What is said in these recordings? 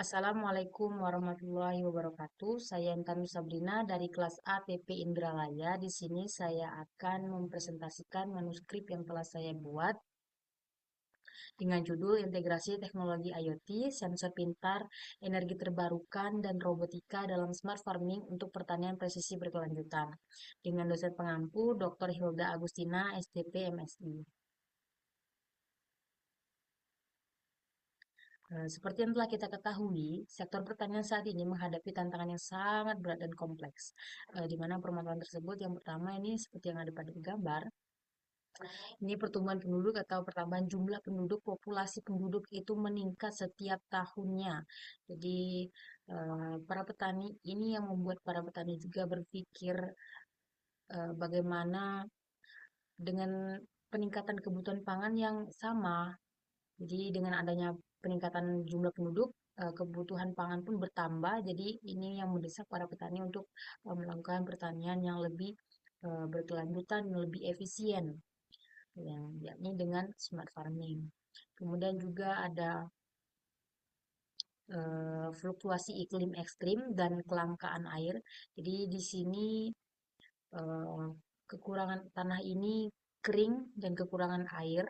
Assalamualaikum warahmatullahi wabarakatuh. Saya Intan Sabrina dari kelas A TP Indralaya. Di sini saya akan mempresentasikan manuskrip yang telah saya buat dengan judul Integrasi Teknologi IoT, Sensor Pintar, Energi Terbarukan, dan Robotika dalam Smart Farming untuk Pertanian Presisi Berkelanjutan. Dengan dosen pengampu Dr. Hilda Agustina, STP MSI. Seperti yang telah kita ketahui, sektor pertanian saat ini menghadapi tantangan yang sangat berat dan kompleks, di mana permasalahan tersebut yang pertama ini seperti yang ada pada gambar, ini pertumbuhan penduduk atau pertambahan jumlah penduduk, populasi penduduk itu meningkat setiap tahunnya. Jadi, para petani ini yang membuat para petani juga berpikir bagaimana dengan peningkatan kebutuhan pangan yang sama. Jadi dengan adanya peningkatan jumlah penduduk, kebutuhan pangan pun bertambah. Jadi ini yang mendesak para petani untuk melakukan pertanian yang lebih berkelanjutan, yang lebih efisien, yang yakni dengan smart farming. Kemudian juga ada fluktuasi iklim ekstrim dan kelangkaan air. Jadi di sini eh, kekurangan tanah ini kering dan kekurangan air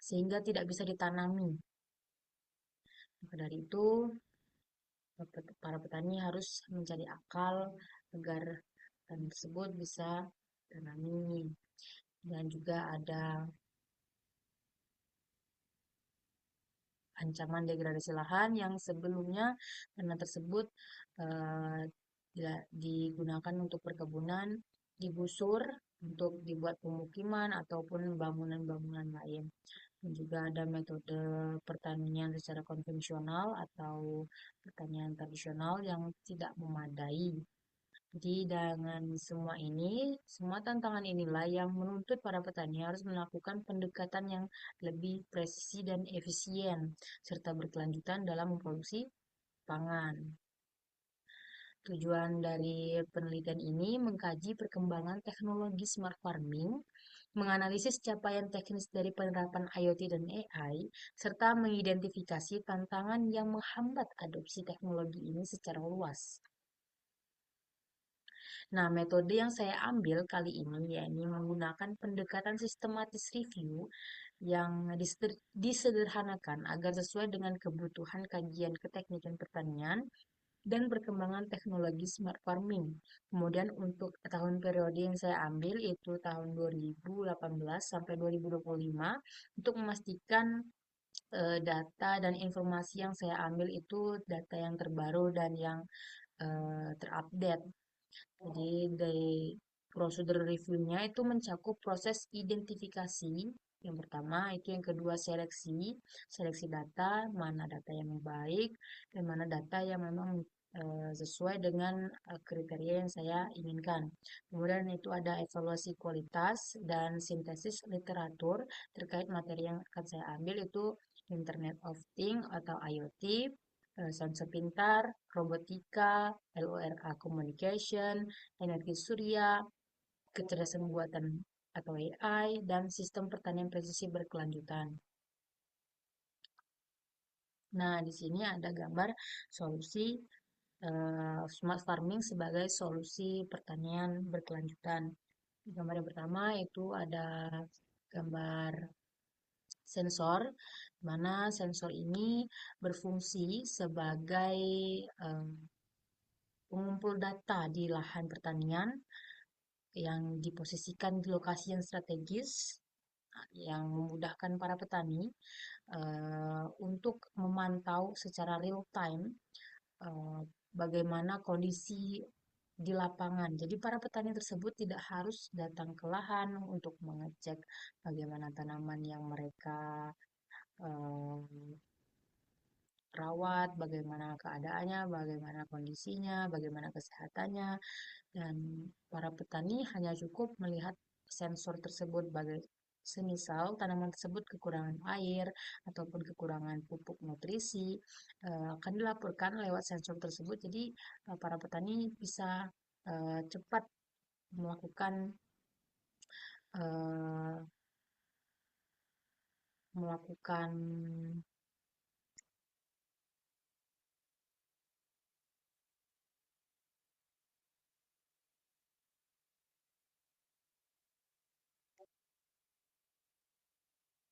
sehingga tidak bisa ditanami. Maka dari itu, para petani harus mencari akal agar tanaman tersebut bisa tanami. Dan juga ada ancaman degradasi lahan yang sebelumnya tanah tersebut eh, digunakan untuk perkebunan, digusur untuk dibuat pemukiman ataupun bangunan-bangunan lain. Dan juga ada metode pertanian secara konvensional atau pertanian tradisional yang tidak memadai. Jadi dengan semua ini, semua tantangan inilah yang menuntut para petani harus melakukan pendekatan yang lebih presisi dan efisien, serta berkelanjutan dalam memproduksi pangan. Tujuan dari penelitian ini mengkaji perkembangan teknologi smart farming, menganalisis capaian teknis dari penerapan IoT dan AI, serta mengidentifikasi tantangan yang menghambat adopsi teknologi ini secara luas. Nah, metode yang saya ambil kali ini yakni menggunakan pendekatan sistematis review yang disederhanakan agar sesuai dengan kebutuhan kajian keteknikan pertanian dan perkembangan teknologi smart farming. Kemudian untuk tahun periode yang saya ambil itu tahun 2018 sampai 2025 untuk memastikan data dan informasi yang saya ambil itu data yang terbaru dan yang terupdate. Jadi dari prosedur reviewnya itu mencakup proses identifikasi. Yang pertama itu, yang kedua seleksi data, mana data yang baik dan mana data yang memang sesuai dengan kriteria yang saya inginkan. Kemudian itu ada evaluasi kualitas dan sintesis literatur terkait materi yang akan saya ambil itu Internet of Things atau IoT, sensor pintar, robotika, LORA communication, energi surya, kecerdasan buatan atau AI, dan sistem pertanian presisi berkelanjutan. Nah, di sini ada gambar solusi smart farming sebagai solusi pertanian berkelanjutan. Gambar yang pertama itu ada gambar sensor, di mana sensor ini berfungsi sebagai um, pengumpul data di lahan pertanian yang diposisikan di lokasi yang strategis, yang memudahkan para petani untuk memantau secara real time eh, bagaimana kondisi di lapangan. Jadi para petani tersebut tidak harus datang ke lahan untuk mengecek bagaimana tanaman yang mereka eh, rawat, bagaimana keadaannya, bagaimana kondisinya, bagaimana kesehatannya, dan para petani hanya cukup melihat sensor tersebut semisal tanaman tersebut kekurangan air ataupun kekurangan pupuk nutrisi akan dilaporkan lewat sensor tersebut. Jadi para petani bisa cepat melakukan eh, melakukan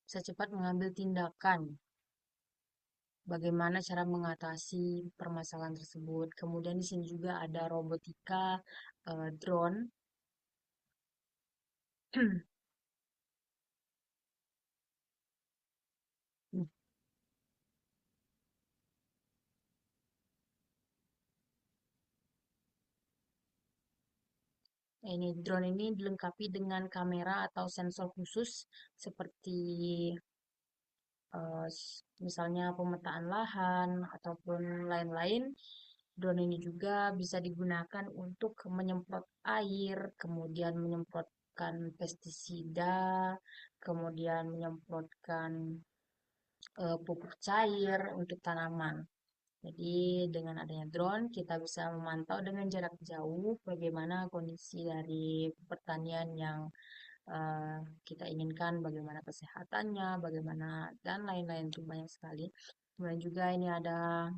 bisa cepat mengambil tindakan bagaimana cara mengatasi permasalahan tersebut. Kemudian di sini juga ada robotika, drone. Ini drone ini dilengkapi dengan kamera atau sensor khusus seperti misalnya pemetaan lahan ataupun lain-lain. Drone ini juga bisa digunakan untuk menyemprot air, kemudian menyemprotkan pestisida, kemudian menyemprotkan pupuk cair untuk tanaman. Jadi dengan adanya drone kita bisa memantau dengan jarak jauh bagaimana kondisi dari pertanian yang kita inginkan, bagaimana kesehatannya, bagaimana dan lain-lain itu banyak sekali. Kemudian juga ini ada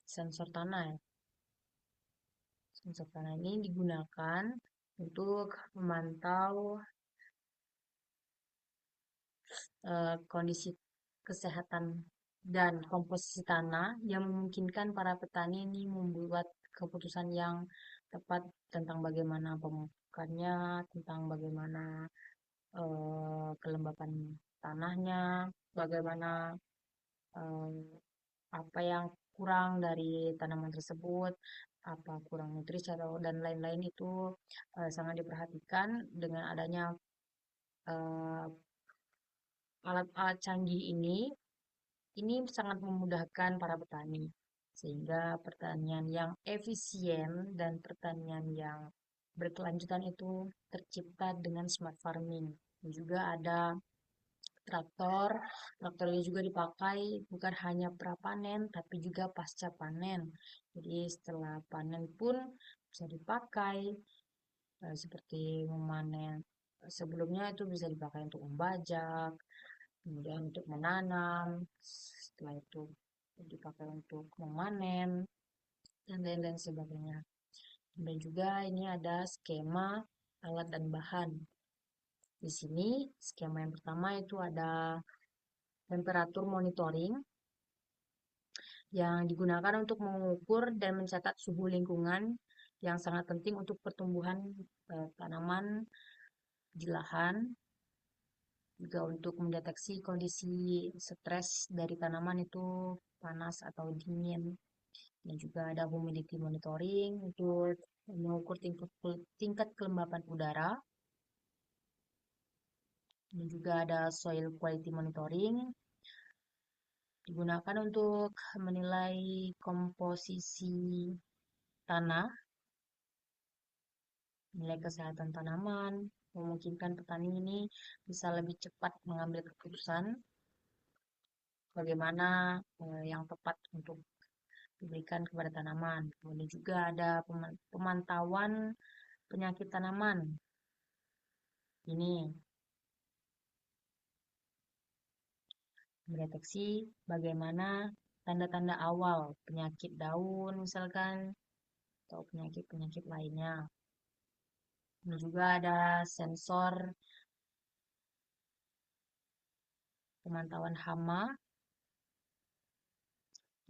sensor tanah ya. Sensor tanah ini digunakan untuk memantau kondisi kesehatan dan komposisi tanah yang memungkinkan para petani ini membuat keputusan yang tepat tentang bagaimana pemupukannya, tentang bagaimana kelembapan tanahnya, bagaimana eh, apa yang kurang dari tanaman tersebut, apa kurang nutrisi atau dan lain-lain itu sangat diperhatikan dengan adanya eh, alat-alat canggih ini sangat memudahkan para petani sehingga pertanian yang efisien dan pertanian yang berkelanjutan itu tercipta dengan smart farming. Dan juga ada traktor. Traktor ini juga dipakai bukan hanya prapanen tapi juga pasca panen. Jadi setelah panen pun bisa dipakai seperti memanen. Sebelumnya itu bisa dipakai untuk membajak, kemudian untuk menanam, setelah itu dipakai untuk memanen, dan lain-lain sebagainya. Dan juga ini ada skema alat dan bahan. Di sini skema yang pertama itu ada temperatur monitoring yang digunakan untuk mengukur dan mencatat suhu lingkungan yang sangat penting untuk pertumbuhan tanaman di lahan, juga untuk mendeteksi kondisi stres dari tanaman itu panas atau dingin. Dan juga ada humidity monitoring untuk mengukur tingkat kelembapan udara. Dan juga ada soil quality monitoring digunakan untuk menilai komposisi tanah, nilai kesehatan tanaman, memungkinkan petani ini bisa lebih cepat mengambil keputusan bagaimana yang tepat untuk diberikan kepada tanaman. Kemudian juga ada pemantauan penyakit tanaman. Ini mendeteksi bagaimana tanda-tanda awal penyakit daun misalkan atau penyakit-penyakit lainnya. Ini juga ada sensor pemantauan hama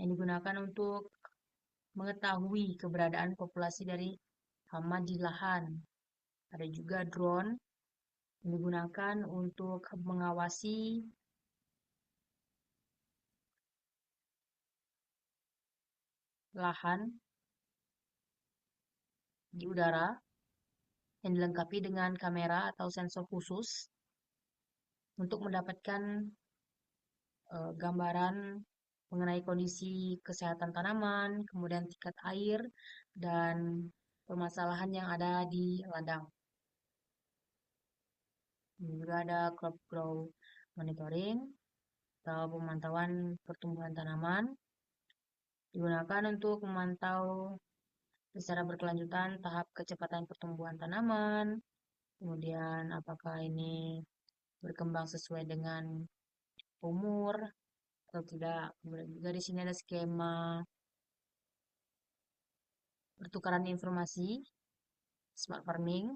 yang digunakan untuk mengetahui keberadaan populasi dari hama di lahan. Ada juga drone yang digunakan untuk mengawasi lahan di udara yang dilengkapi dengan kamera atau sensor khusus untuk mendapatkan gambaran mengenai kondisi kesehatan tanaman, kemudian tingkat air, dan permasalahan yang ada di ladang. Juga ada crop growth monitoring atau pemantauan pertumbuhan tanaman digunakan untuk memantau secara berkelanjutan tahap kecepatan pertumbuhan tanaman, kemudian apakah ini berkembang sesuai dengan umur atau tidak. Kemudian juga di sini ada skema pertukaran informasi smart farming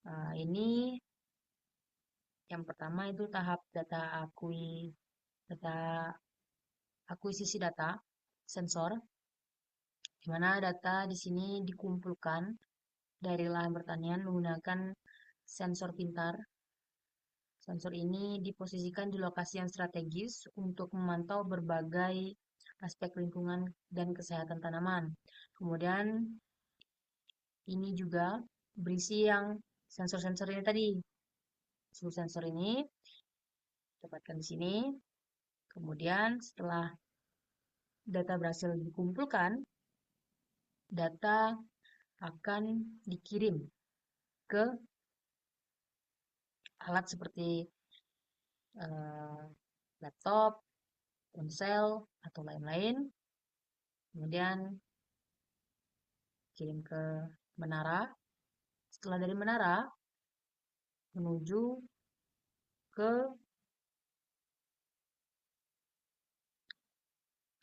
Ini yang pertama itu tahap data akuisisi data sensor, di mana data di sini dikumpulkan dari lahan pertanian menggunakan sensor pintar. Sensor ini diposisikan di lokasi yang strategis untuk memantau berbagai aspek lingkungan dan kesehatan tanaman. Kemudian ini juga berisi yang sensor-sensor ini tadi. Seluruh sensor ini dapatkan di sini. Kemudian setelah data berhasil dikumpulkan, data akan dikirim ke alat seperti eh, laptop, ponsel, atau lain-lain. Kemudian kirim ke menara. Setelah dari menara, menuju ke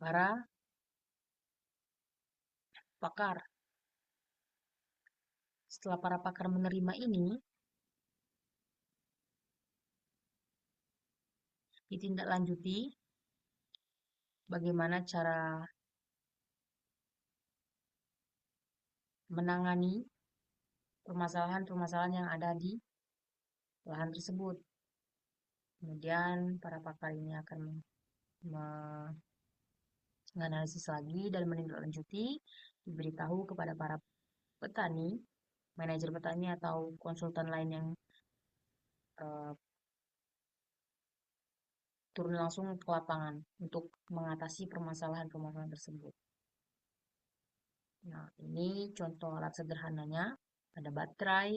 para pakar. Setelah para pakar menerima ini, ditindaklanjuti bagaimana cara menangani permasalahan-permasalahan yang ada di lahan tersebut. Kemudian para pakar ini akan menganalisis lagi dan menindaklanjuti, diberitahu kepada para petani, manajer petani atau konsultan lain yang uh, turun langsung ke lapangan untuk mengatasi permasalahan-permasalahan tersebut. Nah, ini contoh alat sederhananya. Ada baterai,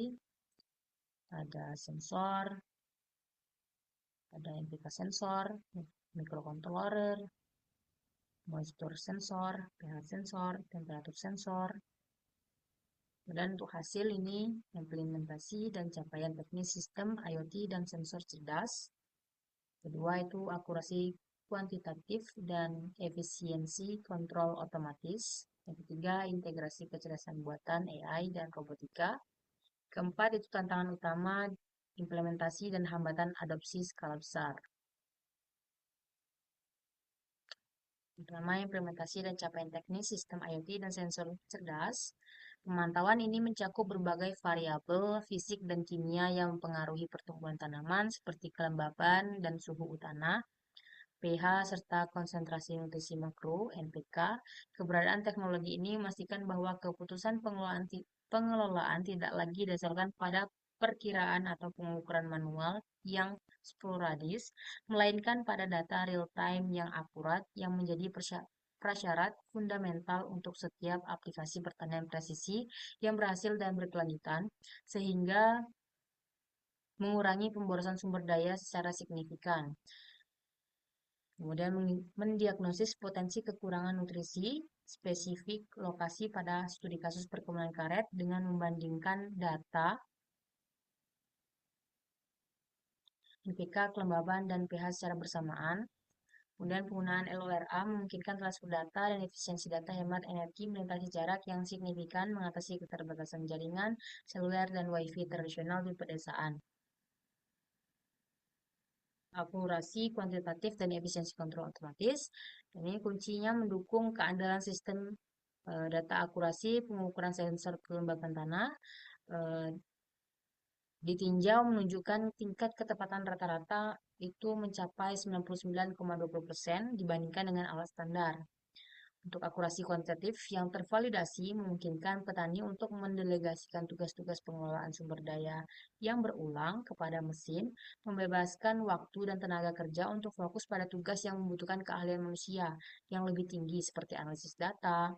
ada sensor, ada MPK sensor, microcontroller, moisture sensor, pH sensor, temperatur sensor. Dan untuk hasil ini implementasi dan capaian teknis sistem IoT dan sensor cerdas. Kedua itu akurasi kuantitatif dan efisiensi kontrol otomatis. Yang ketiga integrasi kecerdasan buatan AI dan robotika. Keempat itu tantangan utama implementasi dan hambatan adopsi skala besar. Pertama, implementasi dan capaian teknis sistem IoT dan sensor cerdas. Pemantauan ini mencakup berbagai variabel fisik dan kimia yang mempengaruhi pertumbuhan tanaman seperti kelembaban dan suhu tanah, pH, serta konsentrasi nutrisi makro (NPK). Keberadaan teknologi ini memastikan bahwa keputusan pengelolaan tidak lagi didasarkan pada perkiraan atau pengukuran manual yang sporadis, melainkan pada data real-time yang akurat yang menjadi prasyarat fundamental untuk setiap aplikasi pertanian presisi yang berhasil dan berkelanjutan, sehingga mengurangi pemborosan sumber daya secara signifikan. Kemudian mendiagnosis potensi kekurangan nutrisi spesifik lokasi pada studi kasus perkebunan karet dengan membandingkan data NPK, kelembaban, dan pH secara bersamaan. Kemudian penggunaan LORA memungkinkan transfer data dan efisiensi data hemat energi melintasi jarak yang signifikan mengatasi keterbatasan jaringan seluler dan WiFi tradisional di pedesaan. Akurasi kuantitatif dan efisiensi kontrol otomatis. Ini kuncinya mendukung keandalan sistem data akurasi pengukuran sensor kelembapan tanah ditinjau menunjukkan tingkat ketepatan rata-rata itu mencapai 99,20% dibandingkan dengan alat standar. Untuk akurasi kuantitatif yang tervalidasi memungkinkan petani untuk mendelegasikan tugas-tugas pengelolaan sumber daya yang berulang kepada mesin, membebaskan waktu dan tenaga kerja untuk fokus pada tugas yang membutuhkan keahlian manusia yang lebih tinggi seperti analisis data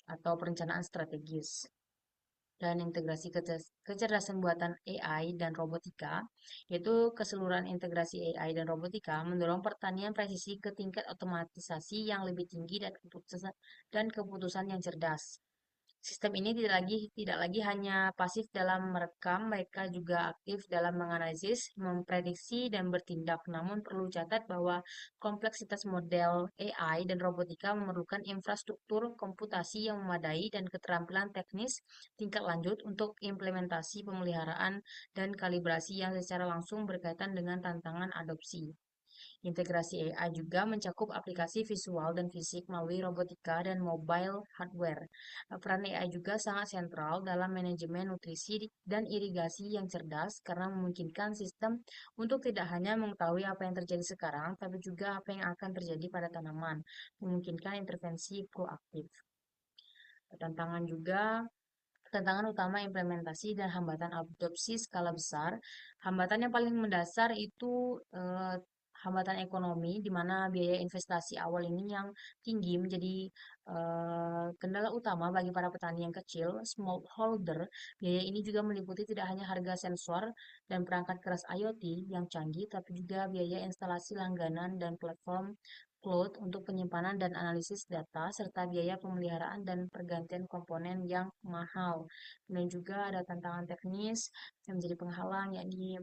atau perencanaan strategis. Dan integrasi kecerdasan buatan AI dan robotika, yaitu keseluruhan integrasi AI dan robotika mendorong pertanian presisi ke tingkat otomatisasi yang lebih tinggi dan keputusan yang cerdas. Sistem ini tidak lagi hanya pasif dalam merekam, mereka juga aktif dalam menganalisis, memprediksi, dan bertindak. Namun perlu catat bahwa kompleksitas model AI dan robotika memerlukan infrastruktur komputasi yang memadai dan keterampilan teknis tingkat lanjut untuk implementasi, pemeliharaan, dan kalibrasi yang secara langsung berkaitan dengan tantangan adopsi. Integrasi AI juga mencakup aplikasi visual dan fisik melalui robotika dan mobile hardware. Peran AI juga sangat sentral dalam manajemen nutrisi dan irigasi yang cerdas karena memungkinkan sistem untuk tidak hanya mengetahui apa yang terjadi sekarang, tapi juga apa yang akan terjadi pada tanaman, memungkinkan intervensi proaktif. Tantangan juga Tantangan utama implementasi dan hambatan adopsi skala besar. Hambatan yang paling mendasar itu hambatan ekonomi, di mana biaya investasi awal ini yang tinggi menjadi kendala utama bagi para petani yang kecil, smallholder. Biaya ini juga meliputi tidak hanya harga sensor dan perangkat keras IoT yang canggih, tapi juga biaya instalasi langganan dan platform cloud untuk penyimpanan dan analisis data, serta biaya pemeliharaan dan pergantian komponen yang mahal. Dan juga ada tantangan teknis yang menjadi penghalang, yakni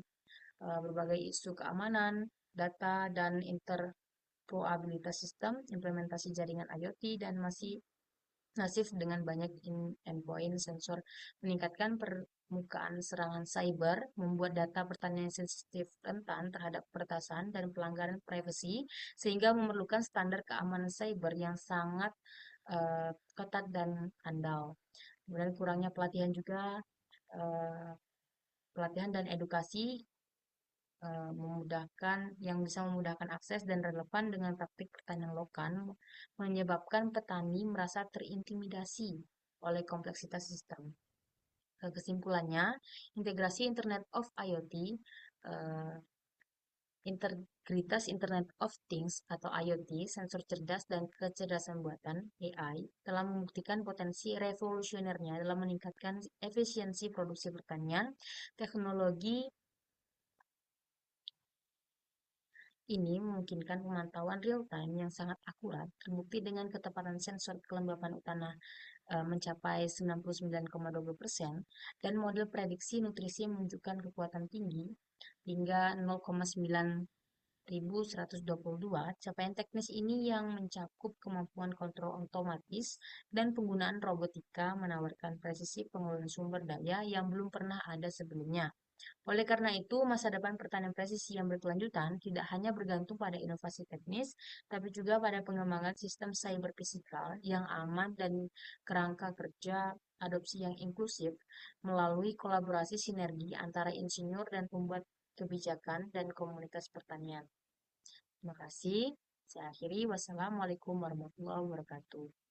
berbagai isu keamanan, data, dan interoperabilitas sistem, implementasi jaringan IoT, dan masih masif dengan banyak endpoint sensor, meningkatkan permukaan serangan cyber, membuat data pertanian sensitif rentan terhadap peretasan dan pelanggaran privasi, sehingga memerlukan standar keamanan cyber yang sangat ketat dan andal. Kemudian kurangnya pelatihan juga, eh, pelatihan dan edukasi yang bisa memudahkan akses dan relevan dengan praktik pertanian lokal, menyebabkan petani merasa terintimidasi oleh kompleksitas sistem. Kesimpulannya, integrasi Internet of IoT, eh, integritas Internet of Things atau IoT, sensor cerdas dan kecerdasan buatan AI telah membuktikan potensi revolusionernya dalam meningkatkan efisiensi produksi pertanian. Teknologi ini memungkinkan pemantauan real-time yang sangat akurat, terbukti dengan ketepatan sensor kelembapan tanah mencapai 99,20% dan model prediksi nutrisi yang menunjukkan kekuatan tinggi hingga 0,9122. Capaian teknis ini yang mencakup kemampuan kontrol otomatis dan penggunaan robotika menawarkan presisi pengelolaan sumber daya yang belum pernah ada sebelumnya. Oleh karena itu, masa depan pertanian presisi yang berkelanjutan tidak hanya bergantung pada inovasi teknis, tapi juga pada pengembangan sistem cyber fisikal yang aman dan kerangka kerja adopsi yang inklusif melalui kolaborasi sinergi antara insinyur dan pembuat kebijakan dan komunitas pertanian. Terima kasih. Saya akhiri. Wassalamualaikum warahmatullahi wabarakatuh.